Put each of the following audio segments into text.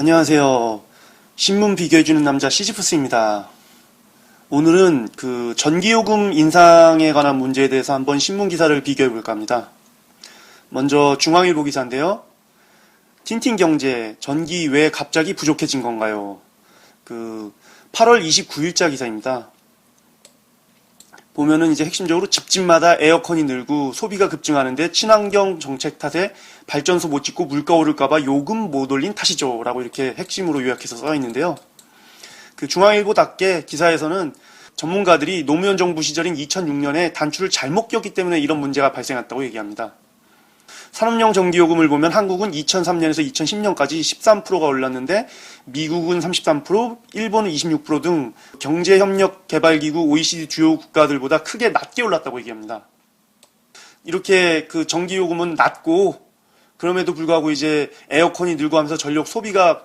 안녕하세요. 신문 비교해주는 남자 시지프스입니다. 오늘은 그 전기요금 인상에 관한 문제에 대해서 한번 신문 기사를 비교해볼까 합니다. 먼저 중앙일보 기사인데요. 틴틴경제, 전기 왜 갑자기 부족해진 건가요? 8월 29일자 기사입니다. 보면은 이제 핵심적으로 집집마다 에어컨이 늘고 소비가 급증하는데 친환경 정책 탓에 발전소 못 짓고 물가 오를까봐 요금 못 올린 탓이죠. 라고 이렇게 핵심으로 요약해서 써 있는데요. 중앙일보답게 기사에서는 전문가들이 노무현 정부 시절인 2006년에 단추를 잘못 꼈기 때문에 이런 문제가 발생했다고 얘기합니다. 산업용 전기요금을 보면 한국은 2003년에서 2010년까지 13%가 올랐는데 미국은 33%, 일본은 26% 등 경제협력개발기구 OECD 주요 국가들보다 크게 낮게 올랐다고 얘기합니다. 이렇게 그 전기요금은 낮고 그럼에도 불구하고 이제 에어컨이 늘고 하면서 전력 소비가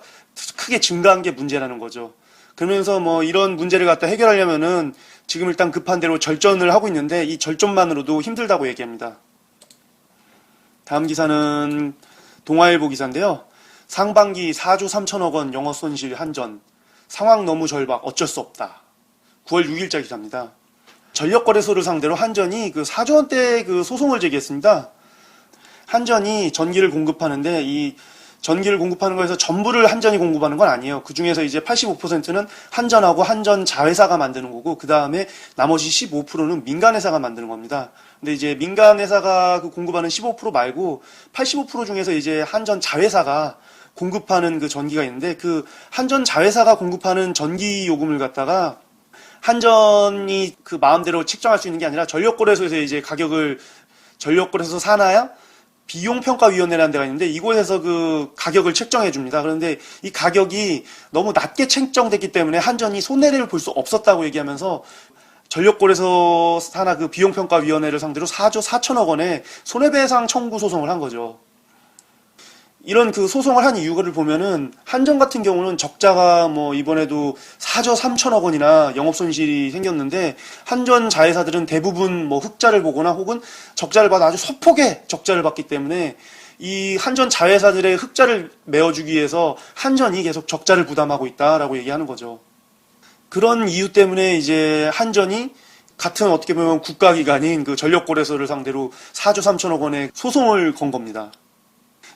크게 증가한 게 문제라는 거죠. 그러면서 뭐 이런 문제를 갖다 해결하려면은 지금 일단 급한 대로 절전을 하고 있는데 이 절전만으로도 힘들다고 얘기합니다. 다음 기사는 동아일보 기사인데요. 상반기 4조 3천억 원 영업 손실 한전. 상황 너무 절박 어쩔 수 없다. 9월 6일자 기사입니다. 전력거래소를 상대로 한전이 4조 원대 소송을 제기했습니다. 한전이 전기를 공급하는데 이 전기를 공급하는 거에서 전부를 한전이 공급하는 건 아니에요. 그 중에서 이제 85%는 한전하고 한전 자회사가 만드는 거고, 그 다음에 나머지 15%는 민간회사가 만드는 겁니다. 근데 이제 민간회사가 공급하는 15% 말고 85% 중에서 이제 한전 자회사가 공급하는 전기가 있는데, 그 한전 자회사가 공급하는 전기 요금을 갖다가 한전이 마음대로 책정할 수 있는 게 아니라 전력거래소에서 이제 가격을 전력거래소 산하야 비용평가위원회라는 데가 있는데 이곳에서 가격을 책정해 줍니다. 그런데 이 가격이 너무 낮게 책정됐기 때문에 한전이 손해를 볼 수 없었다고 얘기하면서 전력거래소 산하 비용평가위원회를 상대로 4조 4천억 원의 손해배상 청구 소송을 한 거죠. 이런 소송을 한 이유를 보면은 한전 같은 경우는 적자가 이번에도 4조 3천억 원이나 영업손실이 생겼는데 한전 자회사들은 대부분 흑자를 보거나 혹은 적자를 받아 아주 소폭의 적자를 받기 때문에 이 한전 자회사들의 흑자를 메워주기 위해서 한전이 계속 적자를 부담하고 있다라고 얘기하는 거죠. 그런 이유 때문에 이제 한전이 같은 어떻게 보면 국가기관인 전력거래소를 상대로 4조 3천억 원의 소송을 건 겁니다.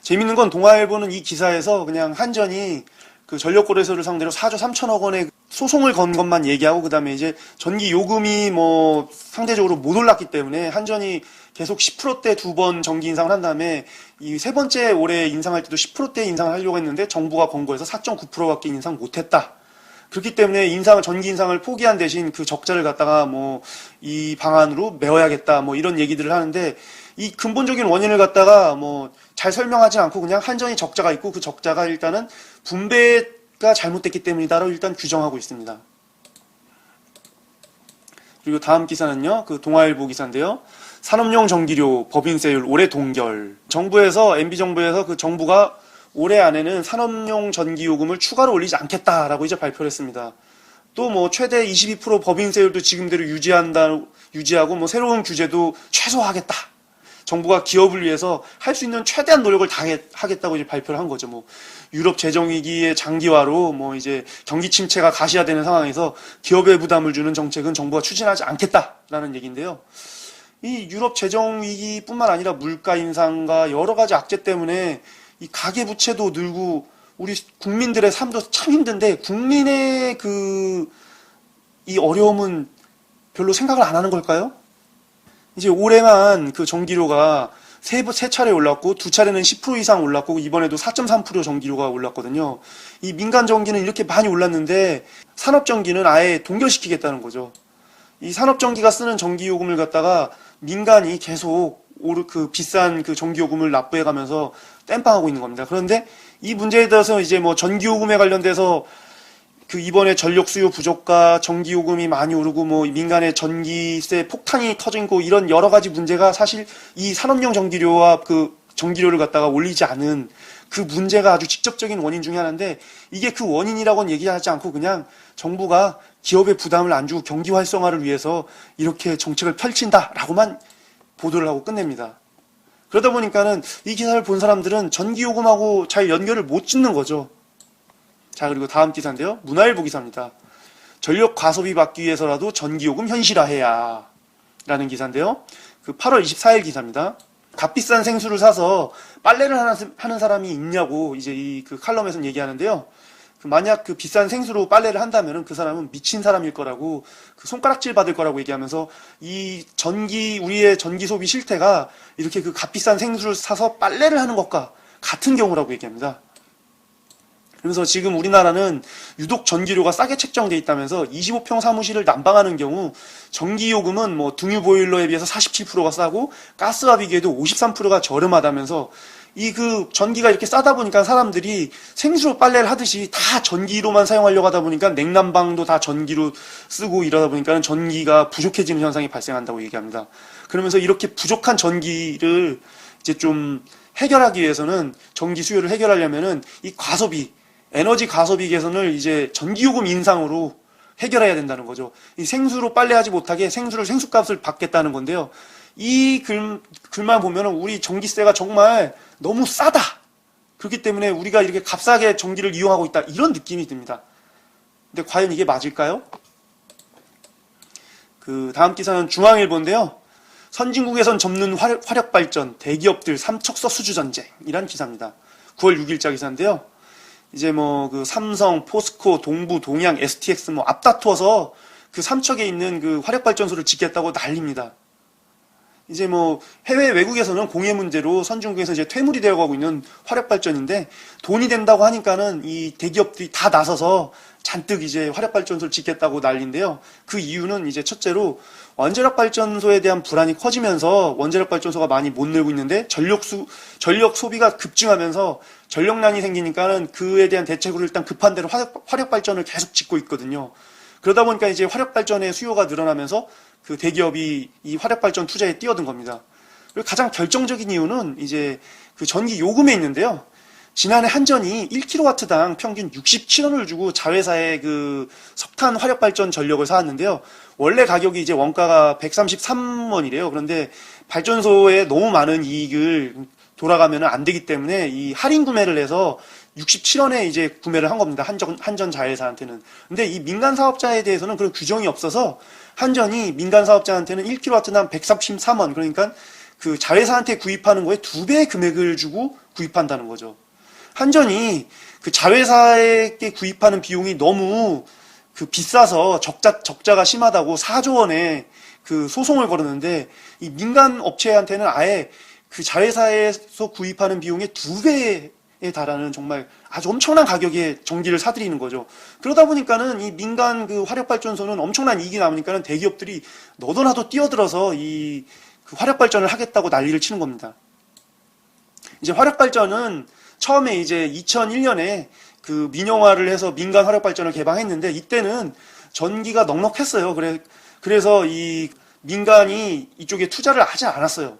재밌는 건 동아일보는 이 기사에서 그냥 한전이 전력거래소를 상대로 4조 3천억 원의 소송을 건 것만 얘기하고 그 다음에 이제 전기 요금이 상대적으로 못 올랐기 때문에 한전이 계속 10%대 2번 전기 인상을 한 다음에 이 세 번째 올해 인상할 때도 10%대 인상을 하려고 했는데 정부가 권고해서 4.9%밖에 인상 못했다. 그렇기 때문에 전기 인상을 포기한 대신 적자를 갖다가 이 방안으로 메워야겠다 이런 얘기들을 하는데 이 근본적인 원인을 갖다가 잘 설명하지 않고 그냥 한전이 적자가 있고 그 적자가 일단은 분배가 잘못됐기 때문이다라고 일단 규정하고 있습니다. 그리고 다음 기사는요, 동아일보 기사인데요. 산업용 전기료 법인세율 올해 동결. MB정부에서 정부가 올해 안에는 산업용 전기요금을 추가로 올리지 않겠다라고 이제 발표를 했습니다. 또 최대 22% 법인세율도 지금대로 유지하고 새로운 규제도 최소화하겠다. 정부가 기업을 위해서 할 수 있는 최대한 노력을 하겠다고 이제 발표를 한 거죠. 유럽 재정위기의 장기화로 이제 경기 침체가 가시화되는 상황에서 기업에 부담을 주는 정책은 정부가 추진하지 않겠다라는 얘기인데요. 이 유럽 재정위기뿐만 아니라 물가 인상과 여러 가지 악재 때문에 이 가계부채도 늘고 우리 국민들의 삶도 참 힘든데 국민의 이 어려움은 별로 생각을 안 하는 걸까요? 이제 올해만 전기료가 세 차례 올랐고 두 차례는 10% 이상 올랐고 이번에도 4.3% 전기료가 올랐거든요. 이 민간 전기는 이렇게 많이 올랐는데 산업 전기는 아예 동결시키겠다는 거죠. 이 산업 전기가 쓰는 전기요금을 갖다가 민간이 계속 비싼 전기요금을 납부해가면서 땜빵하고 있는 겁니다. 그런데 이 문제에 대해서 이제 전기요금에 관련돼서 이번에 전력 수요 부족과 전기요금이 많이 오르고 민간의 전기세 폭탄이 터진 이런 여러 가지 문제가 사실 이 산업용 전기료와 전기료를 갖다가 올리지 않은 문제가 아주 직접적인 원인 중에 하나인데 이게 원인이라고는 얘기하지 않고 그냥 정부가 기업의 부담을 안 주고 경기 활성화를 위해서 이렇게 정책을 펼친다라고만 보도를 하고 끝냅니다. 그러다 보니까는 이 기사를 본 사람들은 전기요금하고 잘 연결을 못 짓는 거죠. 자, 그리고 다음 기사인데요. 문화일보 기사입니다. 전력 과소비 막기 위해서라도 전기요금 현실화해야 라는 기사인데요. 그 8월 24일 기사입니다. 값비싼 생수를 사서 빨래를 하는 사람이 있냐고 이제 이 그 칼럼에서는 얘기하는데요. 만약 그 비싼 생수로 빨래를 한다면은 그 사람은 미친 사람일 거라고, 그 손가락질 받을 거라고 얘기하면서 우리의 전기 소비 실태가 이렇게 그 값비싼 생수를 사서 빨래를 하는 것과 같은 경우라고 얘기합니다. 그래서 지금 우리나라는 유독 전기료가 싸게 책정돼 있다면서 25평 사무실을 난방하는 경우 전기요금은 뭐 등유 보일러에 비해서 47%가 싸고 가스와 비교해도 53%가 저렴하다면서 이 그 전기가 이렇게 싸다 보니까 사람들이 생수로 빨래를 하듯이 다 전기로만 사용하려고 하다 보니까 냉난방도 다 전기로 쓰고 이러다 보니까 전기가 부족해지는 현상이 발생한다고 얘기합니다. 그러면서 이렇게 부족한 전기를 이제 좀 해결하기 위해서는, 전기 수요를 해결하려면은 이 과소비, 에너지 과소비 개선을 이제 전기요금 인상으로 해결해야 된다는 거죠. 이 생수로 빨래하지 못하게 생수값을 받겠다는 건데요. 이 글만 보면 우리 전기세가 정말 너무 싸다. 그렇기 때문에 우리가 이렇게 값싸게 전기를 이용하고 있다. 이런 느낌이 듭니다. 근데 과연 이게 맞을까요? 그 다음 기사는 중앙일보인데요. 선진국에선 접는 화력발전, 대기업들 삼척서 수주전쟁이란 기사입니다. 9월 6일자 기사인데요. 이제 뭐 그 삼성, 포스코, 동부, 동양, STX 뭐 앞다투어서 그 삼척에 있는 그 화력발전소를 짓겠다고 난립니다. 이제 뭐 해외 외국에서는 공해 문제로 선진국에서 이제 퇴물이 되어가고 있는 화력발전인데, 돈이 된다고 하니까는 이 대기업들이 다 나서서 잔뜩 이제 화력발전소를 짓겠다고 난리인데요. 그 이유는 이제 첫째로 원자력 발전소에 대한 불안이 커지면서 원자력 발전소가 많이 못 늘고 있는데 전력 소비가 급증하면서 전력난이 생기니까는 그에 대한 대책으로 일단 급한 대로 화력 발전을 계속 짓고 있거든요. 그러다 보니까 이제 화력 발전의 수요가 늘어나면서 그 대기업이 이 화력 발전 투자에 뛰어든 겁니다. 그리고 가장 결정적인 이유는 이제 그 전기 요금에 있는데요. 지난해 한전이 1kW당 평균 67원을 주고 자회사의 그 석탄 화력 발전 전력을 사왔는데요. 원래 가격이 이제 원가가 133원이래요. 그런데 발전소에 너무 많은 이익을 돌아가면 안 되기 때문에 이 할인 구매를 해서 67원에 이제 구매를 한 겁니다. 한전 자회사한테는. 근데 이 민간 사업자에 대해서는 그런 규정이 없어서 한전이 민간 사업자한테는 1kW당 133원, 그러니까 그 자회사한테 구입하는 거에 2배의 금액을 주고 구입한다는 거죠. 한전이 그 자회사에게 구입하는 비용이 너무 그 비싸서 적자가 심하다고 4조 원의 그 소송을 걸었는데, 이 민간 업체한테는 아예 그 자회사에서 구입하는 비용의 2배에 달하는 정말 아주 엄청난 가격에 전기를 사들이는 거죠. 그러다 보니까는 이 민간 그 화력발전소는 엄청난 이익이 나오니까는 대기업들이 너도나도 뛰어들어서 이 그 화력발전을 하겠다고 난리를 치는 겁니다. 이제 화력발전은 처음에 이제 2001년에 그 민영화를 해서 민간 화력발전을 개방했는데, 이때는 전기가 넉넉했어요. 그래서 이 민간이 이쪽에 투자를 하지 않았어요.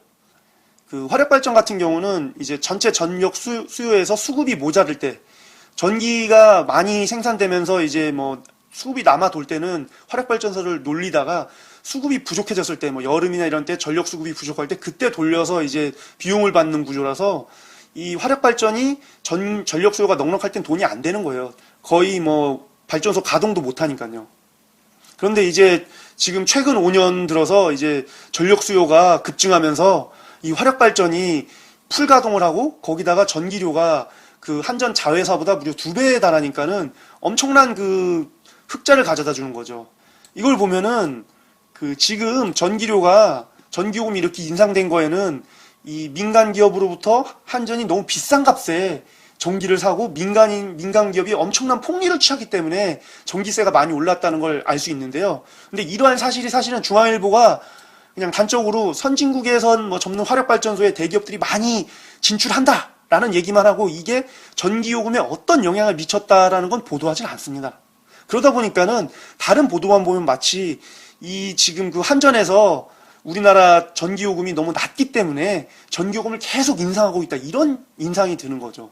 그 화력발전 같은 경우는 이제 전체 전력 수요에서 수급이 모자랄 때, 전기가 많이 생산되면서 이제 뭐 수급이 남아 돌 때는 화력발전소를 놀리다가 수급이 부족해졌을 때, 뭐 여름이나 이런 때 전력 수급이 부족할 때 그때 돌려서 이제 비용을 받는 구조라서 이 화력발전이 전력 수요가 넉넉할 땐 돈이 안 되는 거예요. 거의 뭐 발전소 가동도 못 하니까요. 그런데 이제 지금 최근 5년 들어서 이제 전력 수요가 급증하면서 이 화력발전이 풀가동을 하고 거기다가 전기료가 그 한전 자회사보다 무려 2배에 달하니까는 엄청난 그 흑자를 가져다 주는 거죠. 이걸 보면은 그 지금 전기요금이 이렇게 인상된 거에는 이 민간 기업으로부터 한전이 너무 비싼 값에 전기를 사고 민간 기업이 엄청난 폭리를 취하기 때문에 전기세가 많이 올랐다는 걸 알 수 있는데요. 근데 이러한 사실이 사실은 중앙일보가 그냥 단적으로 선진국에선 뭐 접는 화력발전소에 대기업들이 많이 진출한다라는 얘기만 하고 이게 전기요금에 어떤 영향을 미쳤다라는 건 보도하진 않습니다. 그러다 보니까는 다른 보도만 보면 마치 이 지금 그 한전에서 우리나라 전기요금이 너무 낮기 때문에 전기요금을 계속 인상하고 있다, 이런 인상이 드는 거죠.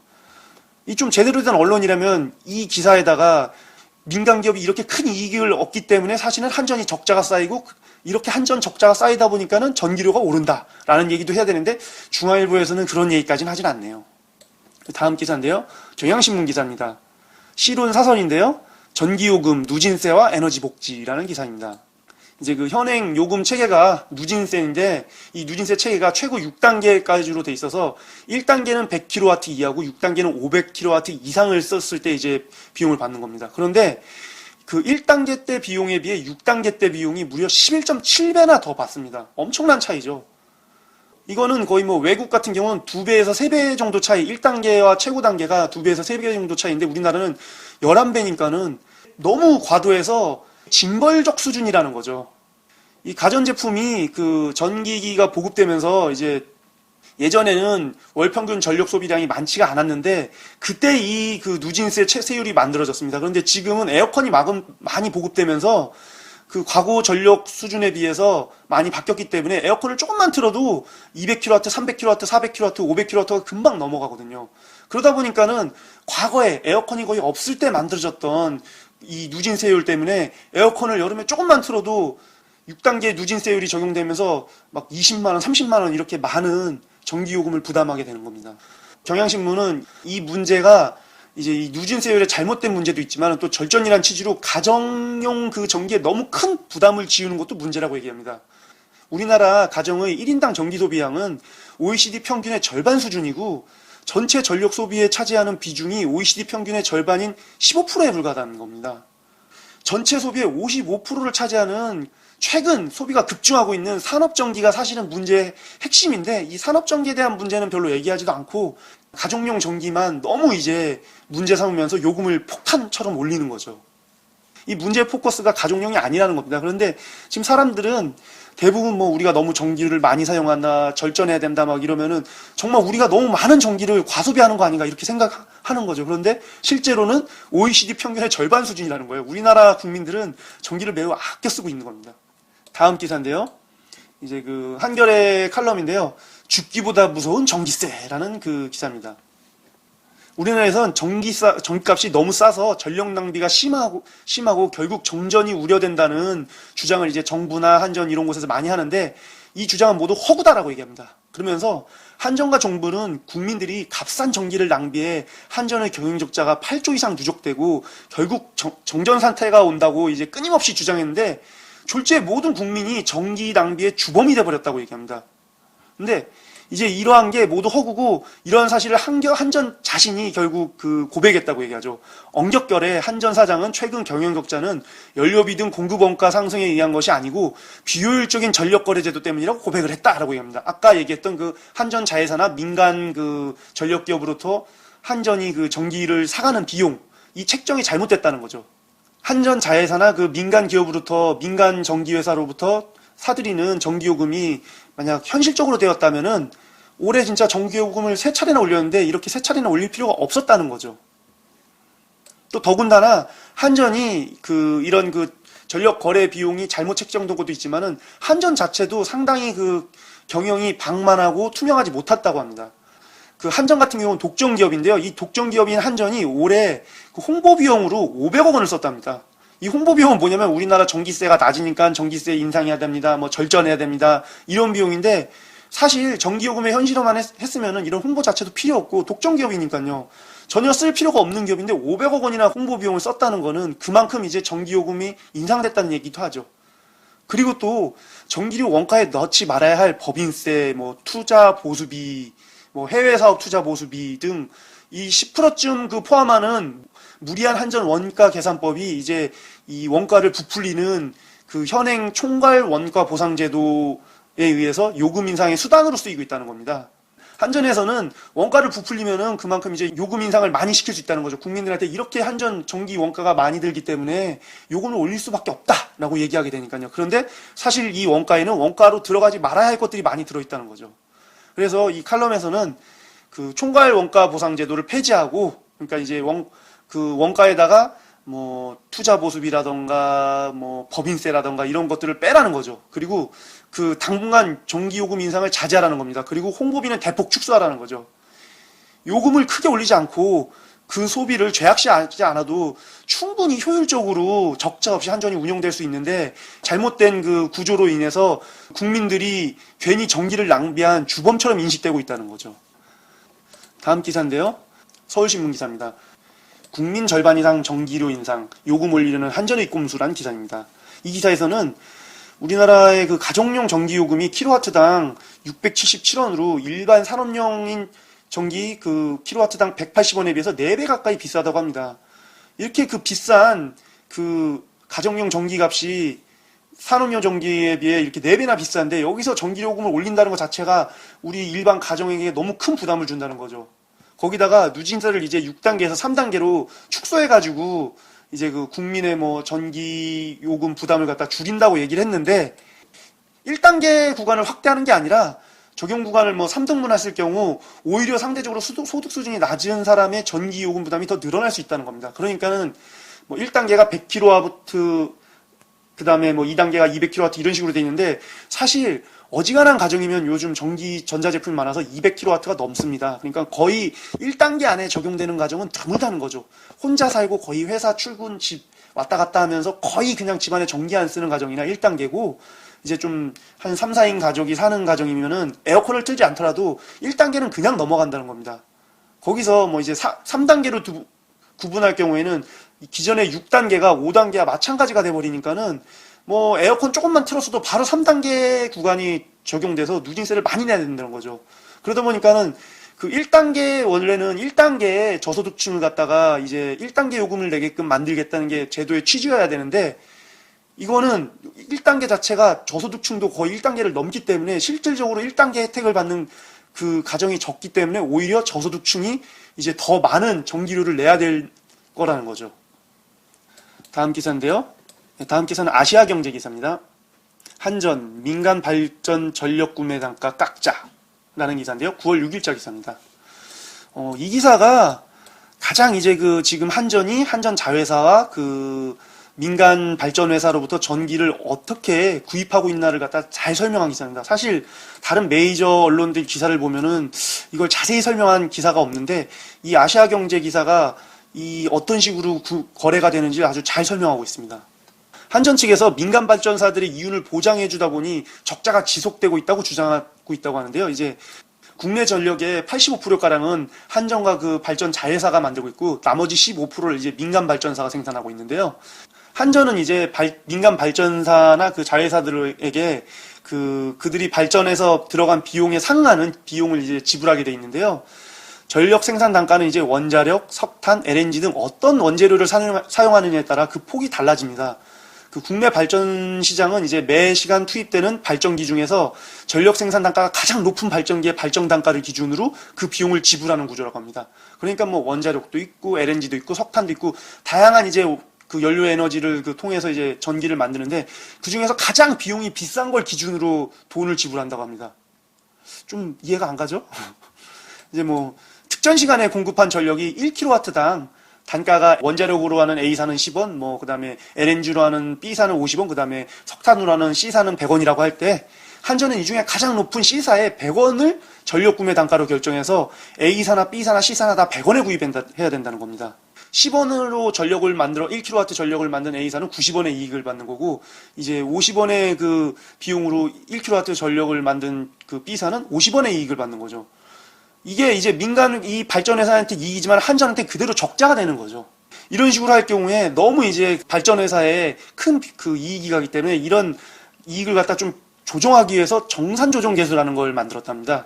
이 좀 제대로 된 언론이라면 이 기사에다가 민간 기업이 이렇게 큰 이익을 얻기 때문에 사실은 한전이 적자가 쌓이고, 이렇게 한전 적자가 쌓이다 보니까는 전기료가 오른다라는 얘기도 해야 되는데 중앙일보에서는 그런 얘기까지는 하진 않네요. 다음 기사인데요. 경향신문 기사입니다. 실온 사설인데요. 전기요금, 누진세와 에너지 복지라는 기사입니다. 이제 그 현행 요금 체계가 누진세인데 이 누진세 체계가 최고 6단계까지로 돼 있어서 1단계는 100kW 이하고 6단계는 500kW 이상을 썼을 때 이제 비용을 받는 겁니다. 그런데 그 1단계 때 비용에 비해 6단계 때 비용이 무려 11.7배나 더 받습니다. 엄청난 차이죠. 이거는 거의 뭐 외국 같은 경우는 2배에서 3배 정도 차이, 1단계와 최고 단계가 2배에서 3배 정도 차이인데 우리나라는 11배니까는 너무 과도해서 징벌적 수준이라는 거죠. 이 가전제품이 그 전기기가 보급되면서 이제 예전에는 월 평균 전력 소비량이 많지가 않았는데 그때 이 그 누진세 세율이 만들어졌습니다. 그런데 지금은 에어컨이 많이 보급되면서 그 과거 전력 수준에 비해서 많이 바뀌었기 때문에 에어컨을 조금만 틀어도 200kW, 300kW, 400kW, 500kW가 금방 넘어가거든요. 그러다 보니까는 과거에 에어컨이 거의 없을 때 만들어졌던 이 누진세율 때문에 에어컨을 여름에 조금만 틀어도 6단계 누진세율이 적용되면서 막 20만 원, 30만 원 이렇게 많은 전기요금을 부담하게 되는 겁니다. 경향신문은 이 문제가 이제 이 누진세율의 잘못된 문제도 있지만 또 절전이란 취지로 가정용 그 전기에 너무 큰 부담을 지우는 것도 문제라고 얘기합니다. 우리나라 가정의 1인당 전기 소비량은 OECD 평균의 절반 수준이고 전체 전력 소비에 차지하는 비중이 OECD 평균의 절반인 15%에 불과하다는 겁니다. 전체 소비의 55%를 차지하는 최근 소비가 급증하고 있는 산업전기가 사실은 문제의 핵심인데 이 산업전기에 대한 문제는 별로 얘기하지도 않고 가정용 전기만 너무 이제 문제 삼으면서 요금을 폭탄처럼 올리는 거죠. 이 문제의 포커스가 가정용이 아니라는 겁니다. 그런데 지금 사람들은 대부분 뭐 우리가 너무 전기를 많이 사용한다, 절전해야 된다 막 이러면은 정말 우리가 너무 많은 전기를 과소비하는 거 아닌가 이렇게 생각하는 거죠. 그런데 실제로는 OECD 평균의 절반 수준이라는 거예요. 우리나라 국민들은 전기를 매우 아껴 쓰고 있는 겁니다. 다음 기사인데요. 이제 그 한겨레 칼럼인데요. 죽기보다 무서운 전기세라는 그 기사입니다. 우리나라에선 전기값이 너무 싸서 전력 낭비가 심하고 결국 정전이 우려된다는 주장을 이제 정부나 한전 이런 곳에서 많이 하는데 이 주장은 모두 허구다라고 얘기합니다. 그러면서 한전과 정부는 국민들이 값싼 전기를 낭비해 한전의 경영 적자가 8조 이상 누적되고 결국 정전 사태가 온다고 이제 끊임없이 주장했는데 졸지에 모든 국민이 전기 낭비의 주범이 돼버렸다고 얘기합니다. 근데 이제 이러한 게 모두 허구고 이러한 사실을 한전 자신이 결국 그 고백했다고 얘기하죠. 엉격결에 한전 사장은 최근 경영 적자는 연료비 등 공급 원가 상승에 의한 것이 아니고 비효율적인 전력거래제도 때문이라고 고백을 했다라고 얘기합니다. 아까 얘기했던 그 한전 자회사나 민간 그 전력기업으로부터 한전이 그 전기를 사가는 비용 이 책정이 잘못됐다는 거죠. 한전 자회사나 그 민간 기업으로부터 민간 전기회사로부터 사들이는 전기요금이 만약 현실적으로 되었다면은 올해 진짜 전기요금을 3차례나 올렸는데 이렇게 3차례나 올릴 필요가 없었다는 거죠. 또 더군다나 한전이 그 이런 그 전력 거래 비용이 잘못 책정된 것도 있지만은 한전 자체도 상당히 그 경영이 방만하고 투명하지 못했다고 합니다. 그 한전 같은 경우는 독점 기업인데요. 이 독점 기업인 한전이 올해 그 홍보 비용으로 500억 원을 썼답니다. 이 홍보 비용은 뭐냐면 우리나라 전기세가 낮으니까 전기세 인상해야 됩니다. 뭐 절전해야 됩니다. 이런 비용인데 사실 전기요금의 현실화만 했으면은 이런 홍보 자체도 필요 없고 독점 기업이니까요. 전혀 쓸 필요가 없는 기업인데 500억 원이나 홍보 비용을 썼다는 거는 그만큼 이제 전기요금이 인상됐다는 얘기도 하죠. 그리고 또 전기료 원가에 넣지 말아야 할 법인세, 뭐 투자 보수비, 뭐 해외 사업 투자 보수비 등 이 10%쯤 그 포함하는 무리한 한전 원가 계산법이 이제 이 원가를 부풀리는 그 현행 총괄 원가 보상 제도에 의해서 요금 인상의 수단으로 쓰이고 있다는 겁니다. 한전에서는 원가를 부풀리면은 그만큼 이제 요금 인상을 많이 시킬 수 있다는 거죠. 국민들한테 이렇게 한전 전기 원가가 많이 들기 때문에 요금을 올릴 수밖에 없다라고 얘기하게 되니까요. 그런데 사실 이 원가에는 원가로 들어가지 말아야 할 것들이 많이 들어있다는 거죠. 그래서 이 칼럼에서는 그 총괄 원가 보상 제도를 폐지하고 그러니까 이제 그 원가에다가 뭐 투자 보수비라던가 뭐 법인세라던가 이런 것들을 빼라는 거죠. 그리고 그 당분간 전기요금 인상을 자제하라는 겁니다. 그리고 홍보비는 대폭 축소하라는 거죠. 요금을 크게 올리지 않고 그 소비를 죄악시하지 않아도 충분히 효율적으로 적자 없이 한전이 운영될 수 있는데 잘못된 그 구조로 인해서 국민들이 괜히 전기를 낭비한 주범처럼 인식되고 있다는 거죠. 다음 기사인데요. 서울신문 기사입니다. 국민 절반 이상 전기료 인상, 요금 올리려는 한전의 꼼수라는 기사입니다. 이 기사에서는 우리나라의 그 가정용 전기요금이 킬로와트당 677원으로 일반 산업용인 전기 그 킬로와트당 180원에 비해서 4배 가까이 비싸다고 합니다. 이렇게 그 비싼 그 가정용 전기값이 산업용 전기에 비해 이렇게 4배나 비싼데 여기서 전기요금을 올린다는 것 자체가 우리 일반 가정에게 너무 큰 부담을 준다는 거죠. 거기다가 누진세를 이제 6단계에서 3단계로 축소해가지고 이제 그 국민의 뭐 전기요금 부담을 갖다 줄인다고 얘기를 했는데 1단계 구간을 확대하는 게 아니라 적용 구간을 뭐 3등분 했을 경우 오히려 상대적으로 소득 수준이 낮은 사람의 전기요금 부담이 더 늘어날 수 있다는 겁니다. 그러니까는 뭐 1단계가 100kW, 그 다음에 뭐 2단계가 200kW 이런 식으로 돼 있는데 사실 어지간한 가정이면 요즘 전기 전자제품이 많아서 200kW가 넘습니다. 그러니까 거의 1단계 안에 적용되는 가정은 드물다는 거죠. 혼자 살고 거의 회사 출근 집 왔다 갔다 하면서 거의 그냥 집안에 전기 안 쓰는 가정이나 1단계고 이제 좀 한 3, 4인 가족이 사는 가정이면은 에어컨을 틀지 않더라도 1단계는 그냥 넘어간다는 겁니다. 거기서 뭐 이제 3단계로 구분할 경우에는 기존의 6단계가 5단계와 마찬가지가 돼버리니까는 뭐 에어컨 조금만 틀었어도 바로 3단계 구간이 적용돼서 누진세를 많이 내야 된다는 거죠. 그러다 보니까는 그 1단계 원래는 1단계 저소득층을 갖다가 이제 1단계 요금을 내게끔 만들겠다는 게 제도의 취지여야 되는데 이거는 1단계 자체가 저소득층도 거의 1단계를 넘기 때문에 실질적으로 1단계 혜택을 받는 그 가정이 적기 때문에 오히려 저소득층이 이제 더 많은 전기료를 내야 될 거라는 거죠. 다음 기사인데요. 다음 기사는 아시아경제 기사입니다. 한전 민간 발전 전력 구매 단가 깎자라는 기사인데요. 9월 6일자 기사입니다. 이 기사가 가장 이제 그 지금 한전 자회사와 그 민간 발전 회사로부터 전기를 어떻게 구입하고 있나를 갖다 잘 설명한 기사입니다. 사실 다른 메이저 언론들 기사를 보면은 이걸 자세히 설명한 기사가 없는데 이 아시아경제 기사가 이 어떤 식으로 거래가 되는지 아주 잘 설명하고 있습니다. 한전 측에서 민간 발전사들의 이윤을 보장해 주다 보니 적자가 지속되고 있다고 주장하고 있다고 하는데요. 이제 국내 전력의 85%가량은 한전과 그 발전 자회사가 만들고 있고 나머지 15%를 이제 민간 발전사가 생산하고 있는데요. 한전은 이제 민간 발전사나 그 자회사들에게 그들이 발전해서 들어간 비용에 상응하는 비용을 이제 지불하게 돼 있는데요. 전력 생산 단가는 이제 원자력, 석탄, LNG 등 어떤 원재료를 사용하느냐에 따라 그 폭이 달라집니다. 그 국내 발전 시장은 이제 매 시간 투입되는 발전기 중에서 전력 생산 단가가 가장 높은 발전기의 발전 단가를 기준으로 그 비용을 지불하는 구조라고 합니다. 그러니까 뭐 원자력도 있고 LNG도 있고 석탄도 있고 다양한 이제 그 연료 에너지를 통해서 이제 전기를 만드는데 그 중에서 가장 비용이 비싼 걸 기준으로 돈을 지불한다고 합니다. 좀 이해가 안 가죠? 이제 뭐 특정 시간에 공급한 전력이 1kW당 단가가 원자력으로 하는 A사는 10원, 뭐 그다음에 LNG로 하는 B사는 50원, 그다음에 석탄으로 하는 C사는 100원이라고 할 때 한전은 이 중에 가장 높은 C사에 100원을 전력 구매 단가로 결정해서 A사나 B사나 C사나 다 100원에 구입해야 된다는 겁니다. 10원으로 전력을 만들어 1kW 전력을 만든 A사는 90원의 이익을 받는 거고 이제 50원의 그 비용으로 1kW 전력을 만든 그 B사는 50원의 이익을 받는 거죠. 이게 이제 민간 이 발전회사한테 이익이지만 한전한테 그대로 적자가 되는 거죠. 이런 식으로 할 경우에 너무 이제 발전회사에 큰 그 이익이 가기 때문에 이런 이익을 갖다 좀 조정하기 위해서 정산조정계수라는 걸 만들었답니다.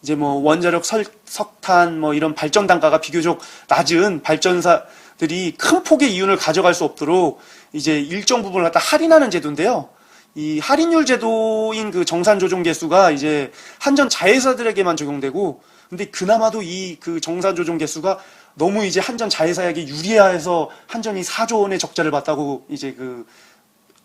이제 뭐 원자력, 석탄 뭐 이런 발전 단가가 비교적 낮은 발전사들이 큰 폭의 이윤을 가져갈 수 없도록 이제 일정 부분을 갖다 할인하는 제도인데요. 이 할인율 제도인 그 정산조정계수가 이제 한전 자회사들에게만 적용되고 근데 그나마도 이 그 정산조정 개수가 너무 이제 한전 자회사에게 유리해서 한전이 4조 원의 적자를 봤다고 이제 그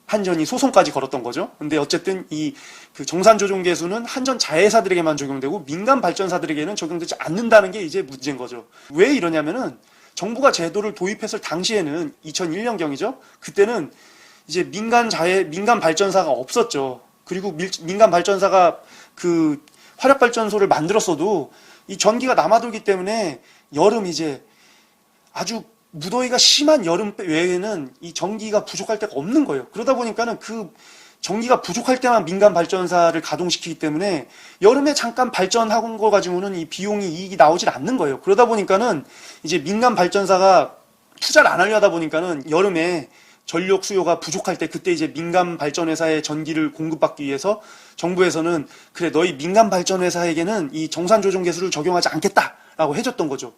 한전이 소송까지 걸었던 거죠. 근데 어쨌든 이 그 정산조정 개수는 한전 자회사들에게만 적용되고 민간 발전사들에게는 적용되지 않는다는 게 이제 문제인 거죠. 왜 이러냐면은 정부가 제도를 도입했을 당시에는 2001년경이죠. 그때는 이제 민간 발전사가 없었죠. 그리고 민간 발전사가 그 화력발전소를 만들었어도 이 전기가 남아돌기 때문에 여름 이제 아주 무더위가 심한 여름 외에는 이 전기가 부족할 때가 없는 거예요. 그러다 보니까는 그 전기가 부족할 때만 민간 발전사를 가동시키기 때문에 여름에 잠깐 발전하고 거 가지고는 이 비용이 이익이 나오질 않는 거예요. 그러다 보니까는 이제 민간 발전사가 투자를 안 하려다 보니까는 여름에 전력 수요가 부족할 때 그때 이제 민간 발전회사에 전기를 공급받기 위해서 정부에서는 그래 너희 민간 발전회사에게는 이 정산 조정 개수를 적용하지 않겠다라고 해줬던 거죠.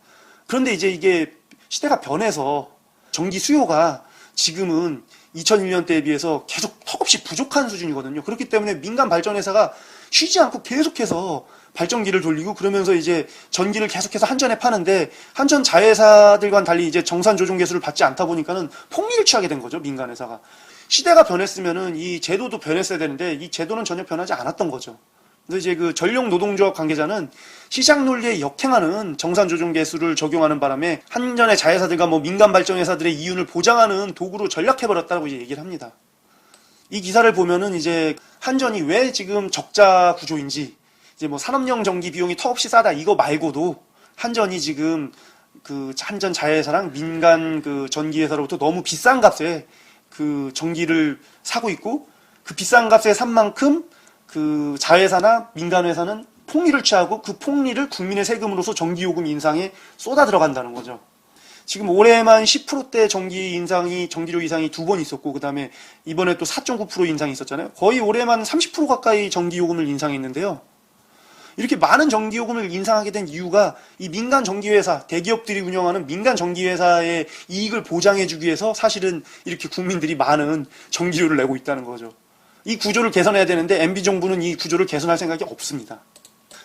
그런데 이제 이게 시대가 변해서 전기 수요가 지금은 2001년대에 비해서 계속 턱없이 부족한 수준이거든요. 그렇기 때문에 민간 발전회사가 쉬지 않고 계속해서 발전기를 돌리고 그러면서 이제 전기를 계속해서 한전에 파는데 한전 자회사들과는 달리 이제 정산 조정 개수를 받지 않다 보니까는 폭리를 취하게 된 거죠. 민간 회사가. 시대가 변했으면은 이 제도도 변했어야 되는데 이 제도는 전혀 변하지 않았던 거죠. 그래서 이제 그 전력 노동조합 관계자는 시장 논리에 역행하는 정산 조정 개수를 적용하는 바람에 한전의 자회사들과 뭐 민간 발전 회사들의 이윤을 보장하는 도구로 전락해버렸다고 이제 얘기를 합니다. 이 기사를 보면은 이제 한전이 왜 지금 적자 구조인지 이제 뭐 산업용 전기 비용이 턱없이 싸다 이거 말고도 한전이 지금 그 한전 자회사랑 민간 그 전기 회사로부터 너무 비싼 값에 그 전기를 사고 있고 그 비싼 값에 산 만큼 그 자회사나 민간 회사는 폭리를 취하고 그 폭리를 국민의 세금으로서 전기요금 인상에 쏟아 들어간다는 거죠. 지금 올해만 10%대 전기료 인상이 2번 있었고, 그 다음에 이번에 또 4.9% 인상이 있었잖아요. 거의 올해만 30% 가까이 전기요금을 인상했는데요. 이렇게 많은 전기요금을 인상하게 된 이유가 이 민간 전기회사, 대기업들이 운영하는 민간 전기회사의 이익을 보장해주기 위해서 사실은 이렇게 국민들이 많은 전기료를 내고 있다는 거죠. 이 구조를 개선해야 되는데 MB정부는 이 구조를 개선할 생각이 없습니다.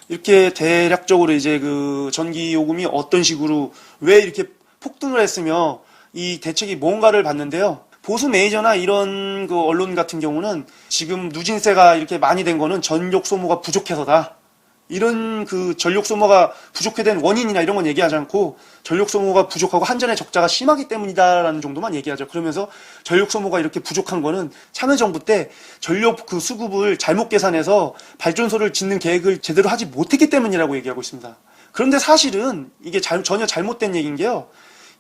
이렇게 대략적으로 이제 그 전기요금이 어떤 식으로 왜 이렇게 폭등을 했으며 이 대책이 뭔가를 봤는데요. 보수 메이저나 이런 그 언론 같은 경우는 지금 누진세가 이렇게 많이 된 거는 전력 소모가 부족해서다. 이런 그 전력 소모가 부족해 된 원인이나 이런 건 얘기하지 않고 전력 소모가 부족하고 한전의 적자가 심하기 때문이다라는 정도만 얘기하죠. 그러면서 전력 소모가 이렇게 부족한 거는 참여정부 때 전력 그 수급을 잘못 계산해서 발전소를 짓는 계획을 제대로 하지 못했기 때문이라고 얘기하고 있습니다. 그런데 사실은 이게 전혀 잘못된 얘기인 게요.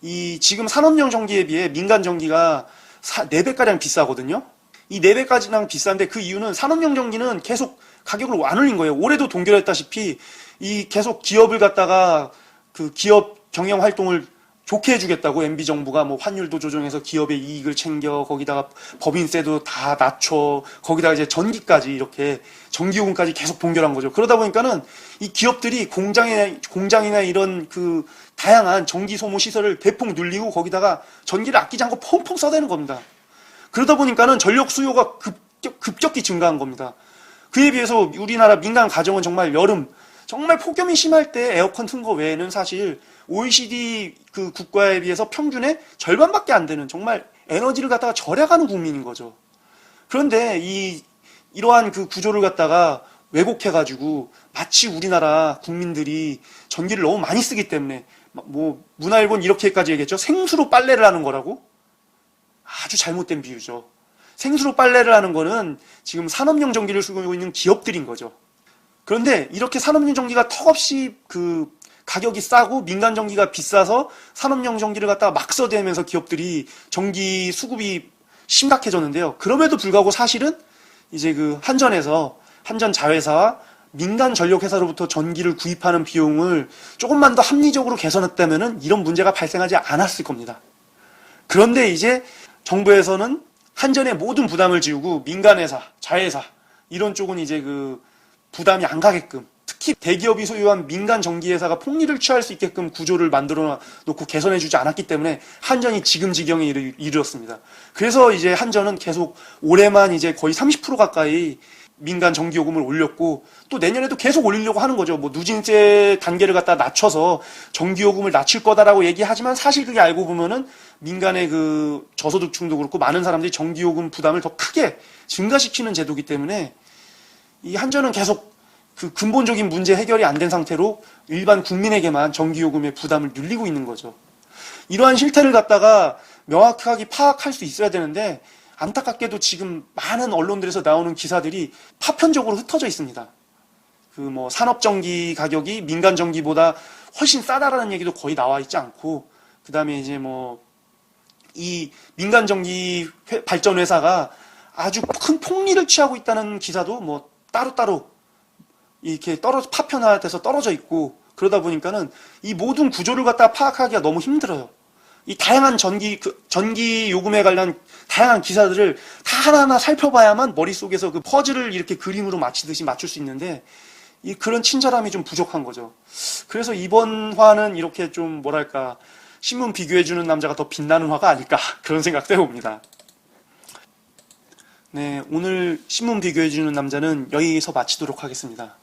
이 지금 산업용 전기에 비해 민간 전기가 4배가량 비싸거든요. 이 4배까지랑 비싼데 그 이유는 산업용 전기는 계속 가격을 안 올린 거예요. 올해도 동결했다시피 이 계속 기업을 갖다가 그 기업 경영 활동을 좋게 해주겠다고 MB정부가 뭐 환율도 조정해서 기업의 이익을 챙겨 거기다가 법인세도 다 낮춰 거기다가 이제 전기까지 이렇게 전기요금까지 계속 동결한 거죠. 그러다 보니까는 이 기업들이 공장이나 이런 그 다양한 전기 소모 시설을 대폭 늘리고 거기다가 전기를 아끼지 않고 펑펑 써대는 겁니다. 그러다 보니까는 전력 수요가 급격히 증가한 겁니다. 그에 비해서 우리나라 민간 가정은 정말 여름 정말 폭염이 심할 때 에어컨 튼 거 외에는 사실 OECD 그 국가에 비해서 평균의 절반밖에 안 되는 정말 에너지를 갖다가 절약하는 국민인 거죠. 그런데 이러한 그 구조를 갖다가 왜곡해가지고 마치 우리나라 국민들이 전기를 너무 많이 쓰기 때문에 뭐 문화일보는 이렇게까지 얘기했죠. 생수로 빨래를 하는 거라고? 아주 잘못된 비유죠. 생수로 빨래를 하는 거는 지금 산업용 전기를 쓰고 있는 기업들인 거죠. 그런데 이렇게 산업용 전기가 턱없이 그 가격이 싸고 민간 전기가 비싸서 산업용 전기를 갖다가 막 써대면서 기업들이 전기 수급이 심각해졌는데요. 그럼에도 불구하고 사실은 이제 그 한전에서 한전 자회사와 민간 전력회사로부터 전기를 구입하는 비용을 조금만 더 합리적으로 개선했다면은 이런 문제가 발생하지 않았을 겁니다. 그런데 이제 정부에서는 한전의 모든 부담을 지우고 민간회사, 자회사 이런 쪽은 이제 그 부담이 안 가게끔 특히 대기업이 소유한 민간 전기회사가 폭리를 취할 수 있게끔 구조를 만들어 놓고 개선해주지 않았기 때문에 한전이 지금 지경에 이르렀습니다. 그래서 이제 한전은 계속 올해만 이제 거의 30% 가까이 민간 전기요금을 올렸고 또 내년에도 계속 올리려고 하는 거죠. 뭐 누진세 단계를 갖다 낮춰서 전기요금을 낮출 거다라고 얘기하지만 사실 그게 알고 보면은 민간의 그 저소득층도 그렇고 많은 사람들이 전기요금 부담을 더 크게 증가시키는 제도이기 때문에 이 한전은 계속 그 근본적인 문제 해결이 안 된 상태로 일반 국민에게만 전기요금의 부담을 늘리고 있는 거죠. 이러한 실태를 갖다가 명확하게 파악할 수 있어야 되는데 안타깝게도 지금 많은 언론들에서 나오는 기사들이 파편적으로 흩어져 있습니다. 그 뭐 산업전기 가격이 민간 전기보다 훨씬 싸다라는 얘기도 거의 나와 있지 않고, 그 다음에 이제 뭐 이 민간 전기 발전 회사가 아주 큰 폭리를 취하고 있다는 기사도 뭐 따로따로 이렇게 파편화돼서 떨어져 있고, 그러다 보니까는 이 모든 구조를 갖다 파악하기가 너무 힘들어요. 이 다양한 전기 요금에 관련 다양한 기사들을 다 하나하나 살펴봐야만 머릿속에서 그 퍼즐을 이렇게 그림으로 맞히듯이 맞출 수 있는데 그런 친절함이 좀 부족한 거죠. 그래서 이번 화는 이렇게 좀 뭐랄까 신문 비교해주는 남자가 더 빛나는 화가 아닐까 그런 생각도 해봅니다. 네, 오늘 신문 비교해주는 남자는 여기서 마치도록 하겠습니다.